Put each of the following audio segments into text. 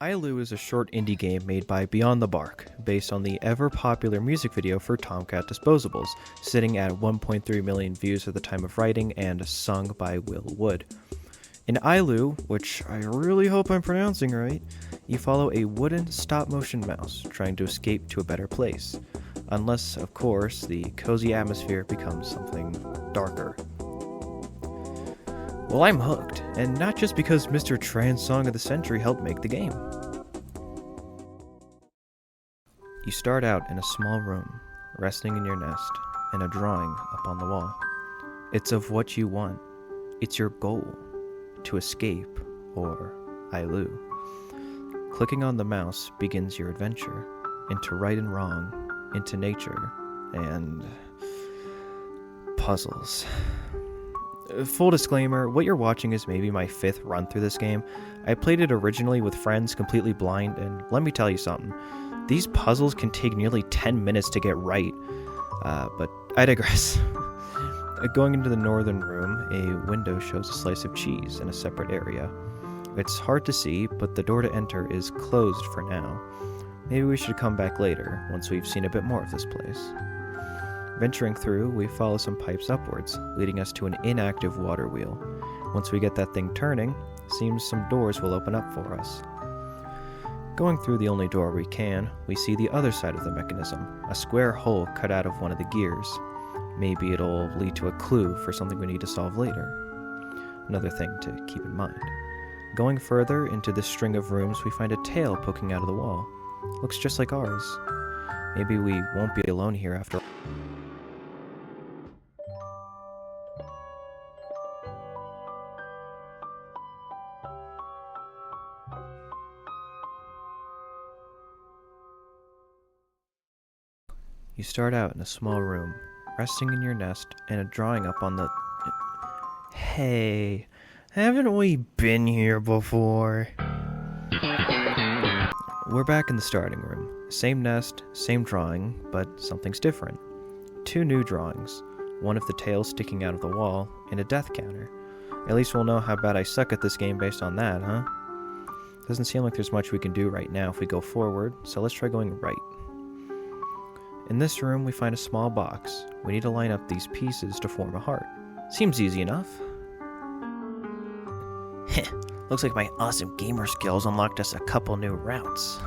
Éalú is a short indie game made by Beyond the Bark, based on the ever-popular music video for Tomcat Disposables, sitting at 1.3 million views at the time of writing and sung by Will Wood. In Éalú, which I really hope I'm pronouncing right, you follow a wooden stop-motion mouse trying to escape to a better place. Unless, of course, the cozy atmosphere becomes something darker. Well, I'm hooked, and not just because Mr. Trans Song of the Century helped make the game. You start out in a small room, resting in your nest, and a drawing up on the wall. It's of what you want. It's your goal, to escape, or Éalú. Clicking on the mouse begins your adventure, into right and wrong, into nature, and puzzles. Full disclaimer, what you're watching is maybe my 5th run through this game. I played it originally with friends completely blind, and let me tell you something. These puzzles can take nearly 10 minutes to get right, but I digress. Going into the northern room, a window shows a slice of cheese in a separate area. It's hard to see, but the door to enter is closed for now. Maybe we should come back later, once we've seen a bit more of this place. Venturing through, we follow some pipes upwards, leading us to an inactive water wheel. Once we get that thing turning, seems some doors will open up for us. Going through the only door we can, we see the other side of the mechanism, a square hole cut out of one of the gears. Maybe it'll lead to a clue for something we need to solve later. Another thing to keep in mind. Going further into this string of rooms, we find a tail poking out of the wall. Looks just like ours. Maybe we won't be alone here after all. You start out in a small room, resting in your nest, and a drawing up on the... Hey, haven't we been here before? We're back in the starting room. Same nest, same drawing, but something's different. 2 new drawings, one of the tail sticking out of the wall, and a death counter. At least we'll know how bad I suck at this game based on that, huh? Doesn't seem like there's much we can do right now if we go forward, so let's try going right. In this room, we find a small box. We need to line up these pieces to form a heart. Seems easy enough. Heh, looks like my awesome gamer skills unlocked us a couple new routes.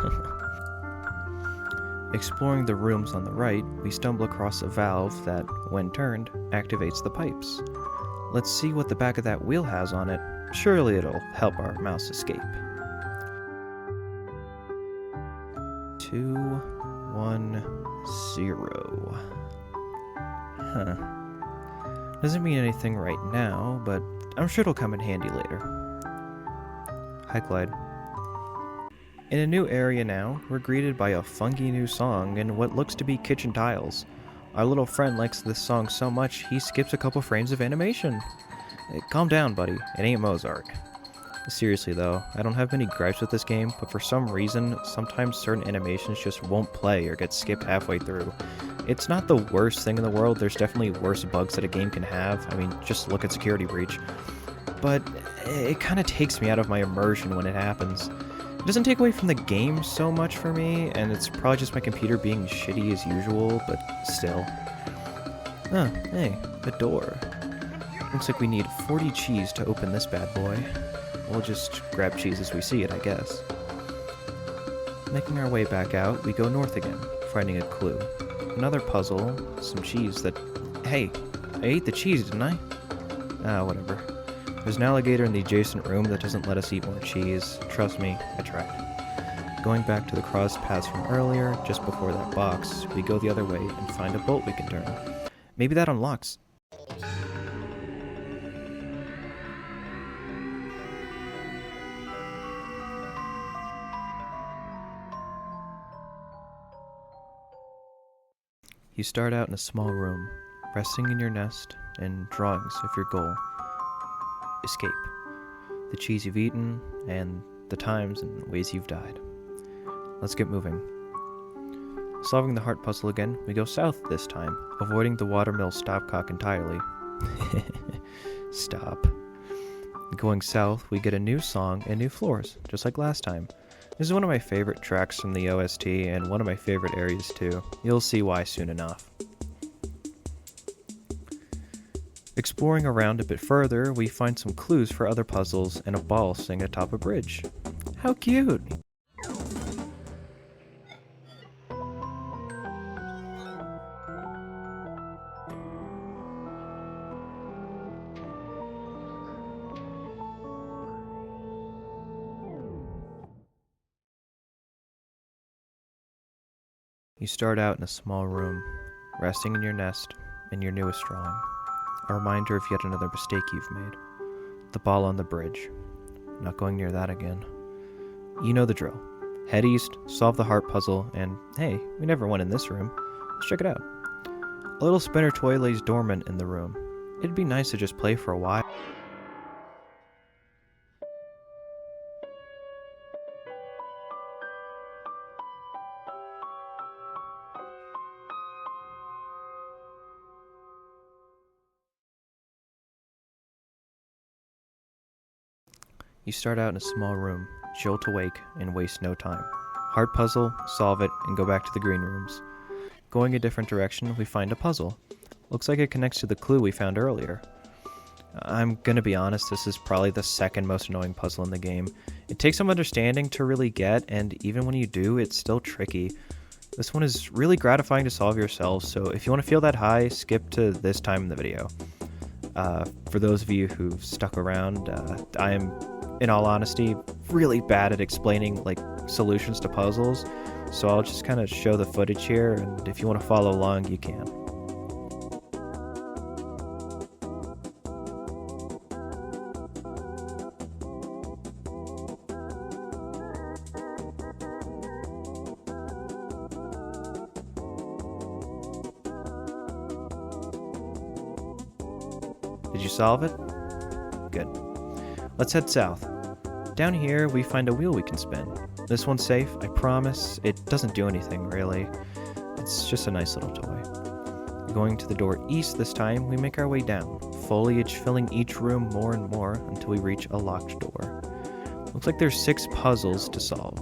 Exploring the rooms on the right, we stumble across a valve that, when turned, activates the pipes. Let's see what the back of that wheel has on it. Surely it'll help our mouse escape. 2, 1, 0. Huh. Doesn't mean anything right now, but I'm sure it'll come in handy later. Hi, Clyde. In a new area now, we're greeted by a funky new song and what looks to be kitchen tiles. Our little friend likes this song so much, he skips a couple frames of animation. Hey, calm down, buddy. It ain't Mozart. Seriously though, I don't have many gripes with this game, but for some reason, sometimes certain animations just won't play or get skipped halfway through. It's not the worst thing in the world, there's definitely worse bugs that a game can have, I mean, just look at Security Breach. But it kind of takes me out of my immersion when it happens. It doesn't take away from the game so much for me, and it's probably just my computer being shitty as usual, but still. Oh, hey, a door. Looks like we need 40 cheese to open this bad boy. We'll just grab cheese as we see it, I guess. Making our way back out, we go north again, finding a clue. Another puzzle, some cheese that... Hey, I ate the cheese, didn't I? Ah, whatever. There's an alligator in the adjacent room that doesn't let us eat more cheese. Trust me, I tried. Going back to the crossed paths from earlier, just before that box, we go the other way and find a bolt we can turn. Maybe that unlocks... You start out in a small room, resting in your nest, and drawings of your goal. Escape. The cheese you've eaten, and the times and ways you've died. Let's get moving. Solving the heart puzzle again, we go south this time, avoiding the watermill stopcock entirely. Stop. Going south, we get a new song and new floors, just like last time. This is one of my favorite tracks from the OST and one of my favorite areas too. You'll see why soon enough. Exploring around a bit further, we find some clues for other puzzles and a ball sitting atop a bridge. How cute! You start out in a small room, resting in your nest in your newest drawing. A reminder of yet another mistake you've made. The ball on the bridge. Not going near that again. You know the drill. Head east, solve the heart puzzle, and hey, we never went in this room. Let's check it out. A little spinner toy lays dormant in the room. It'd be nice to just play for a while. You start out in a small room, jolt awake, and waste no time. Heart puzzle, solve it, and go back to the green rooms. Going a different direction, we find a puzzle. Looks like it connects to the clue we found earlier. I'm gonna be honest, this is probably the second most annoying puzzle in the game. It takes some understanding to really get, and even when you do, it's still tricky. This one is really gratifying to solve yourself, so if you want to feel that high, skip to this time in the video. For those of you who've stuck around, I am, in all honesty, really bad at explaining solutions to puzzles, so I'll just kind of show the footage here, and if you want to follow along, you can. Did you solve it? Good. Let's head south. Down here, we find a wheel we can spin. This one's safe, I promise. It doesn't do anything, really. It's just a nice little toy. Going to the door east this time, we make our way down, foliage filling each room more and more until we reach a locked door. Looks like there's 6 puzzles to solve.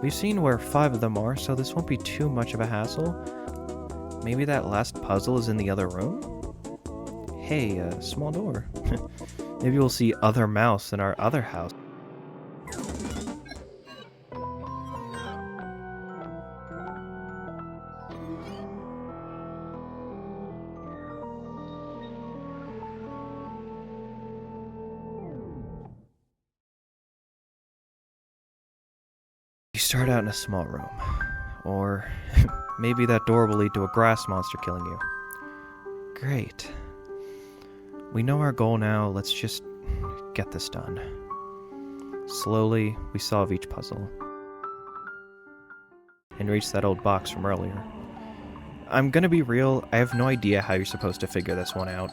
We've seen where 5 of them are, so this won't be too much of a hassle. Maybe that last puzzle is in the other room? Hey, a small door. Maybe we'll see other mouse in our other house. You start out in a small room. Or maybe that door will lead to a grass monster killing you. Great. We know our goal now, let's just get this done. Slowly, we solve each puzzle. And reach that old box from earlier. I'm gonna be real, I have no idea how you're supposed to figure this one out.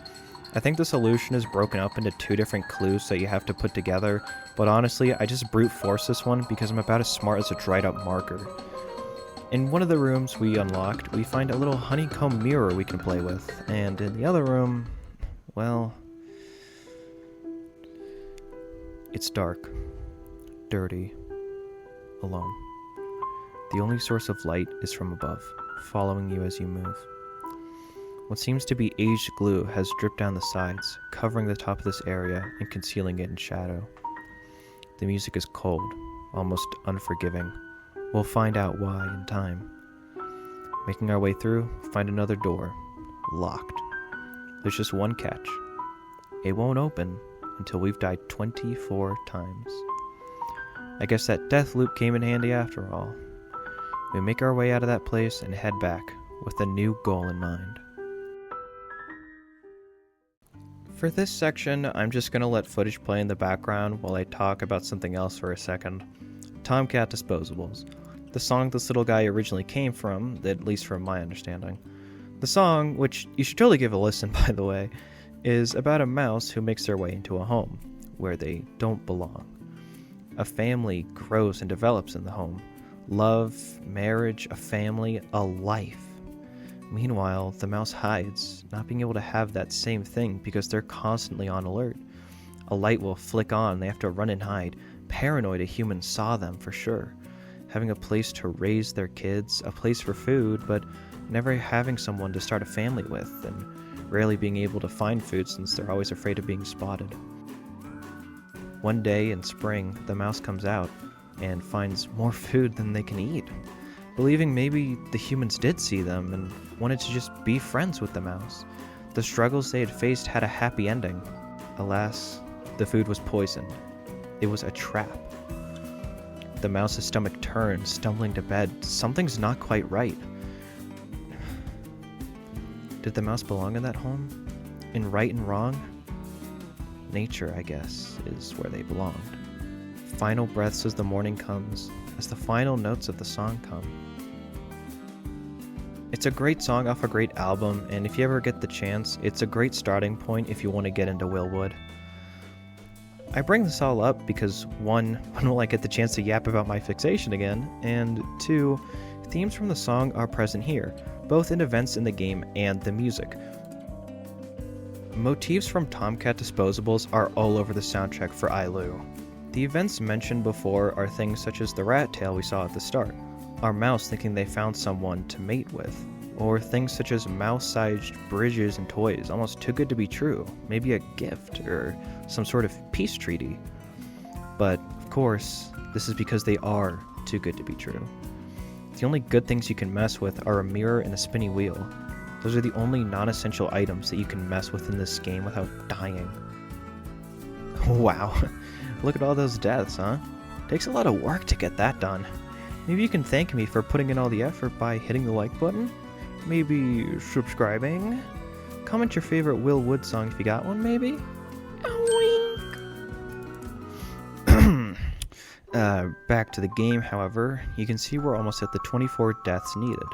I think the solution is broken up into 2 different clues that you have to put together, but honestly, I just brute force this one because I'm about as smart as a dried up marker. In one of the rooms we unlocked, we find a little honeycomb mirror we can play with, and in the other room, well, it's dark, dirty, alone. The only source of light is from above, following you as you move. What seems to be aged glue has dripped down the sides, covering the top of this area and concealing it in shadow. The music is cold, almost unforgiving. We'll find out why in time. Making our way through, find another door, locked. There's just one catch. It won't open until we've died 24 times. I guess that death loop came in handy after all. We make our way out of that place and head back with a new goal in mind. For this section, I'm just going to let footage play in the background while I talk about something else for a second. Tomcat Disposables. The song this little guy originally came from, at least from my understanding. The song, which you should totally give a listen by the way, is about a mouse who makes their way into a home where they don't belong. A family grows and develops in the home. Love, marriage, a family, a life. Meanwhile, the mouse hides, not being able to have that same thing because they're constantly on alert. A light will flick on, they have to run and hide. paranoid a human saw them for sure. Having a place to raise their kids, a place for food, but never having someone to start a family with, and rarely being able to find food since they're always afraid of being spotted. One day in spring, the mouse comes out and finds more food than they can eat, believing maybe the humans did see them and wanted to just be friends with the mouse. The struggles they had faced had a happy ending. Alas, the food was poisoned. It was a trap. The mouse's stomach turned, stumbling to bed. Something's not quite right. Did the mouse belong in that home? In right and wrong? Nature, I guess, is where they belonged. Final breaths as the morning comes, as the final notes of the song come. It's a great song off a great album, and if you ever get the chance, it's a great starting point if you want to get into Willwood. I bring this all up because 1, when will I get the chance to yap about my fixation again, and 2, themes from the song are present here, both in events in the game and the music. Motifs from Tomcat Disposables are all over the soundtrack for Éalú. The events mentioned before are things such as the rat tail we saw at the start, our mouse thinking they found someone to mate with, or things such as mouse-sized bridges and toys, almost too good to be true, maybe a gift or some sort of peace treaty. But, of course, this is because they are too good to be true. The only good things you can mess with are a mirror and a spinny wheel. Those are the only non-essential items that you can mess with in this game without dying. Wow, look at all those deaths, huh? Takes a lot of work to get that done. Maybe you can thank me for putting in all the effort by hitting the like button? Maybe subscribing? Comment your favorite Will Wood song if you got one, maybe? Back to the game, however, you can see we're almost at the 24 deaths needed.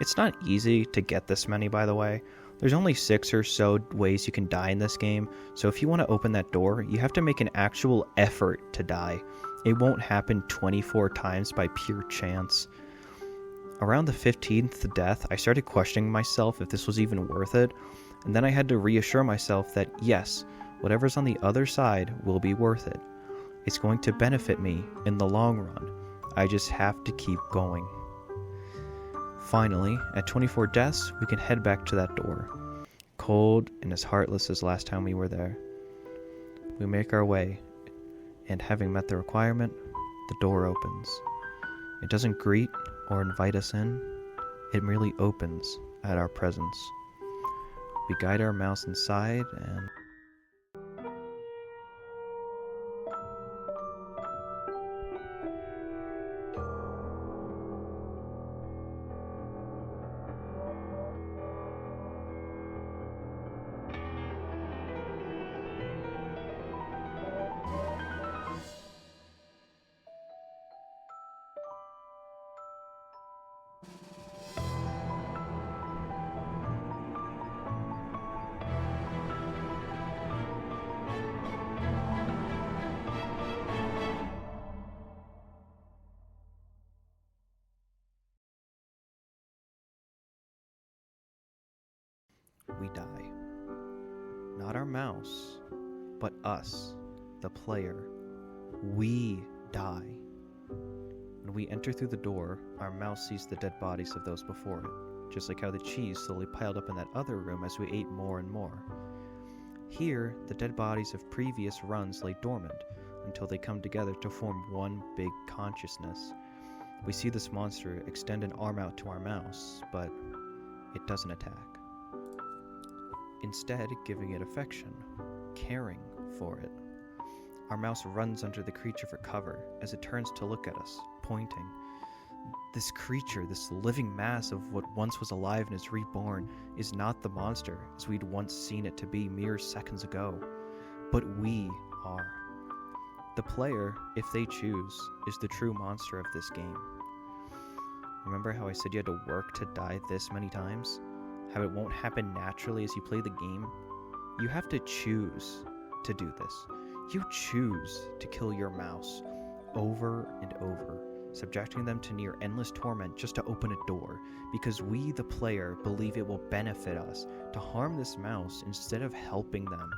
It's not easy to get this many, by the way. There's only 6 or so ways you can die in this game, so if you want to open that door, you have to make an actual effort to die. It won't happen 24 times by pure chance. Around the 15th death, I started questioning myself if this was even worth it, and then I had to reassure myself that yes, whatever's on the other side will be worth it. It's going to benefit me in the long run. I just have to keep going. Finally, at 24 deaths, we can head back to that door. Cold and as heartless as last time we were there. We make our way, and having met the requirement, the door opens. It doesn't greet or invite us in, it merely opens at our presence. We guide our mouse inside and... we die. Not our mouse, but us, the player. We die. When we enter through the door, our mouse sees the dead bodies of those before it, just like how the cheese slowly piled up in that other room as we ate more and more. Here, the dead bodies of previous runs lay dormant until they come together to form one big consciousness. We see this monster extend an arm out to our mouse, but it doesn't attack. Instead, giving it affection, caring for it. Our mouse runs under the creature for cover as it turns to look at us, pointing. This creature, this living mass of what once was alive and is reborn, is not the monster as we'd once seen it to be mere seconds ago, but we are. The player, if they choose, is the true monster of this game. Remember how I said you had to work to die this many times? How it won't happen naturally as you play the game? You have to choose to do this. You choose to kill your mouse over and over, subjecting them to near endless torment just to open a door, because we, the player, believe it will benefit us to harm this mouse instead of helping them.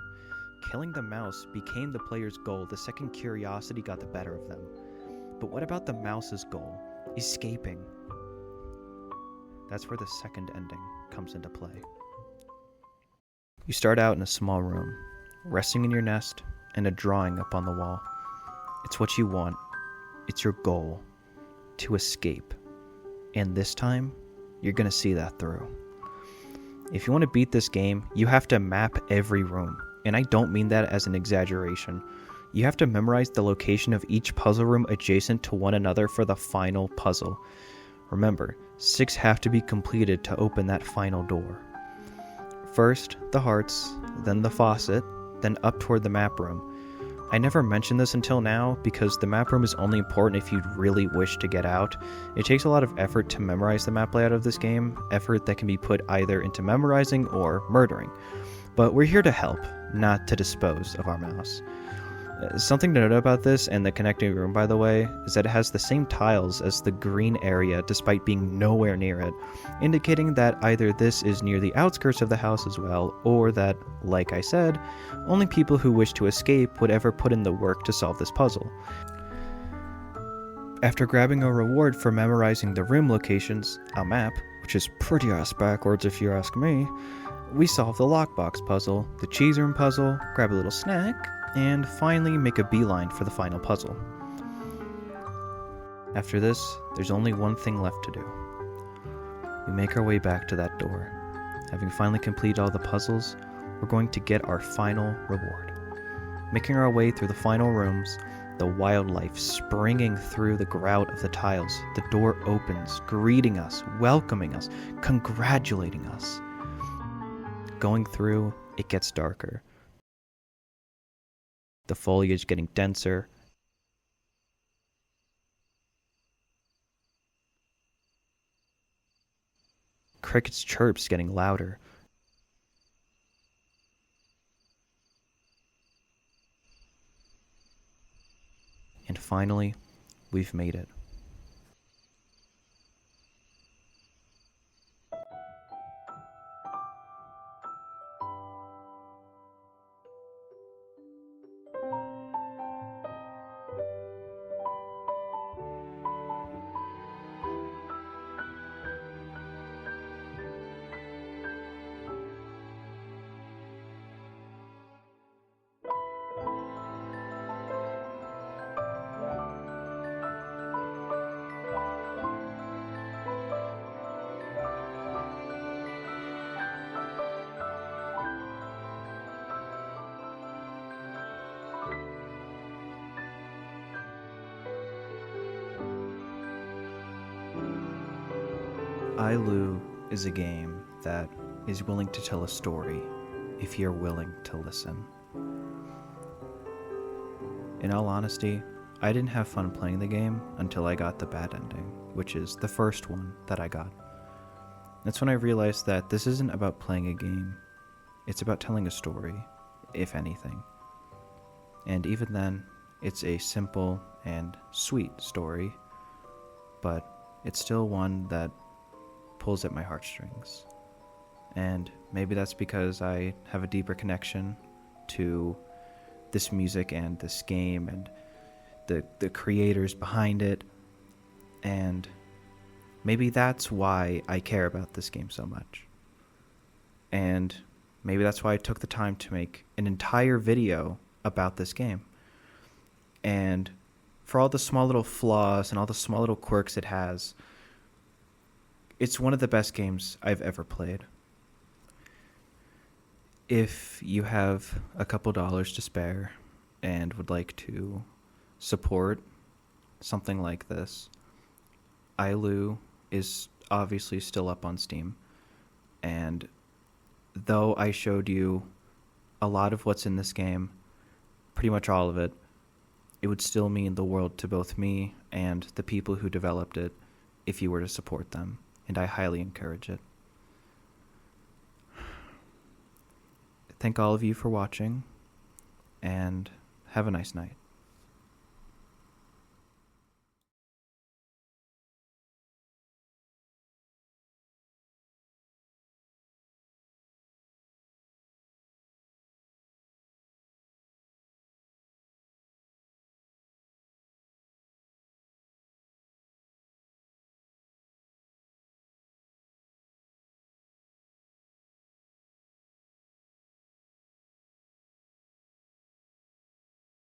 killing the mouse became the player's goal the second curiosity got the better of them. But what about the mouse's goal? Escaping. That's where the second ending comes into play. You start out in a small room, resting in your nest, and a drawing up on the wall. It's what you want. It's your goal. To escape. And this time, you're going to see that through. If you want to beat this game, you have to map every room. And I don't mean that as an exaggeration. You have to memorize the location of each puzzle room adjacent to one another for the final puzzle. Remember, 6 have to be completed to open that final door. First, the hearts, then the faucet, then up toward the map room. I never mentioned this until now because the map room is only important if you really wish to get out. It takes a lot of effort to memorize the map layout of this game, effort that can be put either into memorizing or murdering. But we're here to help, not to dispose of our mouse. Something to note about this and the connecting room, by the way, is that it has the same tiles as the green area despite being nowhere near it, indicating that either this is near the outskirts of the house as well, or that, like I said, only people who wish to escape would ever put in the work to solve this puzzle. After grabbing a reward for memorizing the room locations, a map, which is pretty ass backwards if you ask me, we solve the lockbox puzzle, the cheese room puzzle, grab a little snack, and finally make a beeline for the final puzzle. After this, there's only one thing left to do. We make our way back to that door. Having finally completed all the puzzles, we're going to get our final reward. Making our way through the final rooms, the wildlife springing through the grout of the tiles, the door opens, greeting us, welcoming us, congratulating us. Going through, it gets darker. The foliage getting denser. Crickets' chirps getting louder. And finally, we've made it. Éalú is a game that is willing to tell a story if you're willing to listen. In all honesty, I didn't have fun playing the game until I got the bad ending, which is the first one that I got. That's when I realized that this isn't about playing a game, it's about telling a story, if anything. And even then, it's a simple and sweet story, but it's still one that pulls at my heartstrings. And maybe that's because I have a deeper connection to this music and this game and the creators behind it, and maybe that's why I care about this game so much. And maybe that's why I took the time to make an entire video about this game. And for all the small little flaws and all the small little quirks it has, it's one of the best games I've ever played. If you have a couple dollars to spare and would like to support something like this, Éalú is obviously still up on Steam. And though I showed you a lot of what's in this game, pretty much all of it, it would still mean the world to both me and the people who developed it if you were to support them. And I highly encourage it. Thank all of you for watching, and have a nice night.